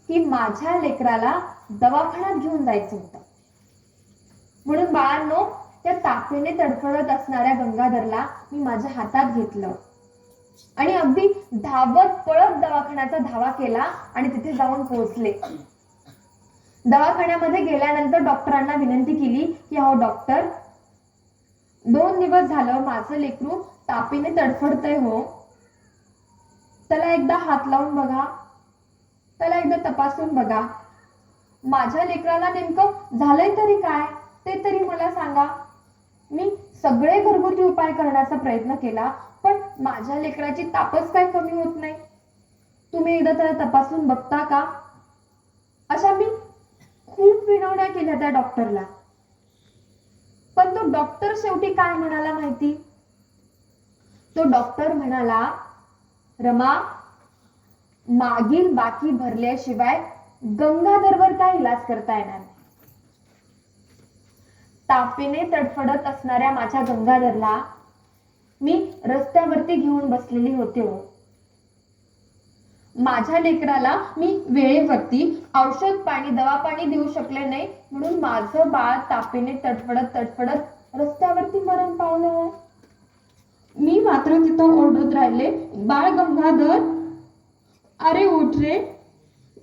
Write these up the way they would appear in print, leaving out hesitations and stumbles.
की माझ्या लेकराला दवाखान्यात घेऊन जायचं होतं. म्हणून बाळांनो, त्या तापेने तडफडत असणाऱ्या गंगाधरला मी माझ्या हातात घेतलं आणि अगदी धावत पळत दवाखान्याचा धावा केला आणि तिथे जाऊन पोहोचले. दवाखान्यामध्ये गेल्यानंतर डॉक्टरांना विनंती केली की अहो डॉक्टर, 2 दिवस झालं माझं लेकरू तापीने तडफडतंय हो, त्याला एकदा हात लावून बघा, त्याला एकदा तपासून बघा. माझ्या लेकराला नेमकं झालंय तरी काय ते तरी मला सांगा. मी सगळे घरगुती उपाय करण्याचा प्रयत्न केला, पण माझ्या लेकराची तापच काय कमी होत नाही. तुम्ही एकदा त्याला तपासून बघता का? अशा मी खूप विनवण्या केल्या त्या डॉक्टरला. पण तो डॉक्टर शेवटी काय म्हणाला माहिती? तो डॉक्टर म्हणाला, रमा, मागील बाकी भरल्याशिवाय गंगाधरवर काय इलाज करता येणार नाही. तापेने तडफडत असणाऱ्या माझ्या गंगाधरला मी रस्त्यावरती घेऊन बसलेली होते हो. माझ्या लेकराला मी वेळेवरती औषध पाणी दवा पाणी देऊ शकले नाही, म्हणून माझं बाळ तापेने तडफडत तडफडत रस्त्यावरती मरण पावलं. मी मात्र तिथं ओरडत राहिले, बाळ गंगाधर, अरे उठ रे,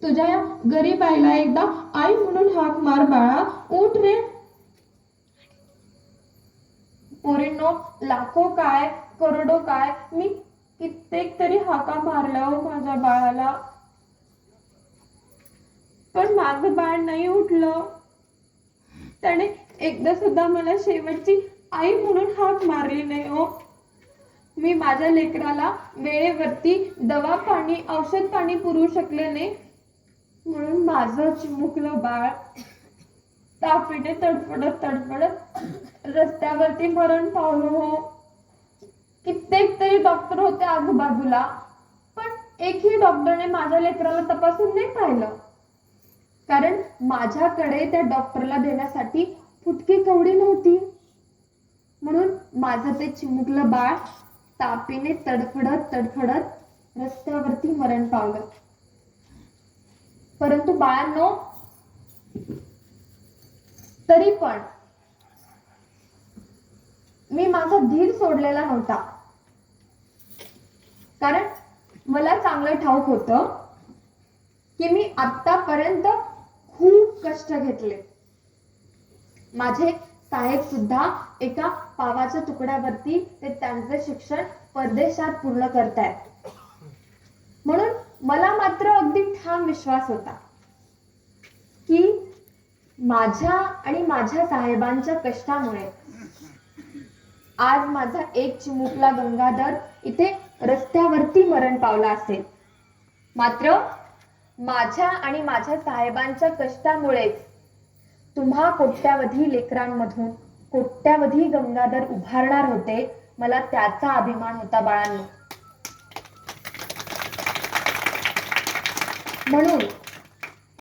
तुझ्या या गरीब आईला एकदा आई म्हणून हाक मार बाळा, उठ रे. पोरींनो, लाखो काय करोडो काय मी कित्येक तरी हाका मारल्या हो माझ्या बाळाला, पण माझं बाळ नाही उठलं. त्याने एकदा सुद्धा मला शेवटची आई म्हणून हाक मारली नाही हो. मी माझ्या लेकराला वेळेवरती दवा पाणी औषध पाणी पुरवू शकले नाही, म्हणून माझं चिमुकलं बाळ तापेने तडफडत तडफडत रस्त्यावरती मरण पावलं हो. कित्येक तरी डॉक्टर होते आजूबाजूला, पण एकही डॉक्टरने माझ्या लेकराला तपासून नाही पाहिलं, कारण माझ्याकडे त्या डॉक्टरला देण्यासाठी फुटकी कवडी नव्हती. म्हणून माझं ते चिमुकलं बाळ तापेने तडफडत तडफडत रस्त्यावरती मरण पावलं. परंतु बाळांनो, तरी पण मी माझा धीर सोडलेला नव्हता, कारण मला चांगलं ठाऊक होतं की मी आतापर्यंत खूप कष्ट घेतले. माझे साहेब सुद्धा एका पावाच्या तुकड्यावरती ते त्यांचे शिक्षण परदेशात पूर्ण करतायत. म्हणून मला मात्र अगदी ठाम विश्वास होता की माझ्या आणि माझ्या साहेबांच्या कष्टामुळे आज माझा एक चिमुकला गंगाधर इथे रस्त्यावरती मरण पावला असेल. मात्र माझ्या आणि माझ्या साहेबांच्या कष्टामुळेच तुम्हा कोट्यावधी लेकरांमधून कोट्यावधी गंगाधर उभारणार होते. मला त्याचा अभिमान होता बाळांनो. म्हणून